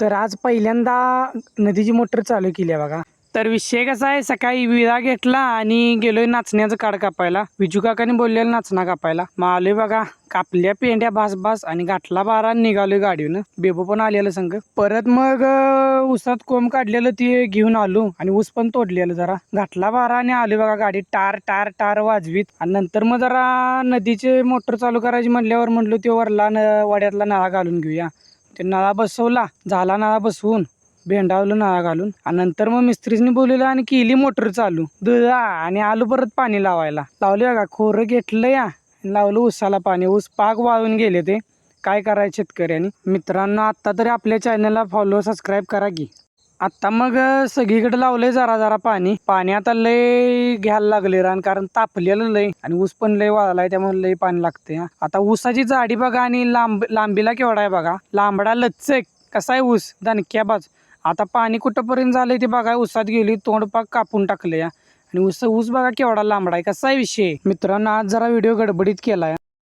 तर आज पहिल्यांदा नदीची मोटर चालू केली आहे बघा. तर विषय कसा आहे, सकाळी विळा घेतला आणि गेलोय नाचण्याचं काड कापायला. विजू काकाने बोललेलं नाचना कापायला. मग आलोय बघा, कापल्या पेंड्या भास आणि घातला बारा निघालोय गाडीनं. बेबो पण आलेलं संग. परत मग ऊसात कोंब काढलेलं ते घेऊन आलो आणि ऊस पण तोडलेलं जरा. घातला बारा आणि आलोय बघा गाडी टार टार टार वाजवीत. आणि नंतर मग जरा नदीचे मोटर चालू करायची म्हटल्यावर म्हटलं ते वरला वाड्यातला नळा घालून घेऊया. ते नळा बसवला, झाला नळा बसवून, भेंडावलं नळा घालून. आणि नंतर मग मिस्त्रीने बोलवलं आणि केली मोटर चालू. दुधा आणि आलू परत पाणी लावायला लावले बघा. खोरं घेतलं या, लावलं ऊसाला पाणी. ऊस पाक वाळून गेले. ते काय करायचं शेतकऱ्यांनी. मित्रांनो, आत्ता तरी आपल्या चॅनलला फॉलो सबस्क्राईब करा की. आत्ता मग सगळीकडे लावलंय जरा जरा पाणी आता लय घ्यायला लागले रान, कारण तापलेलं लय आणि ऊस पण लय वाळलाय, त्यामुळे लय पाणी लागते. आता ऊसाची जाडी बघा आणि लांबीला केवढा आहे बघा. लांबडा लचक कसा आहे ऊस, दणक्याबाज. आता पाणी कुठंपर्यंत झालंय ते बघा. ऊसात गेली, तोंड पाक कापून टाकले आणि ऊस बघा केवढा लांबडा आहे. कसा आहे विषय मित्रांनो. आज जरा व्हिडिओ गडबडीत केलाय.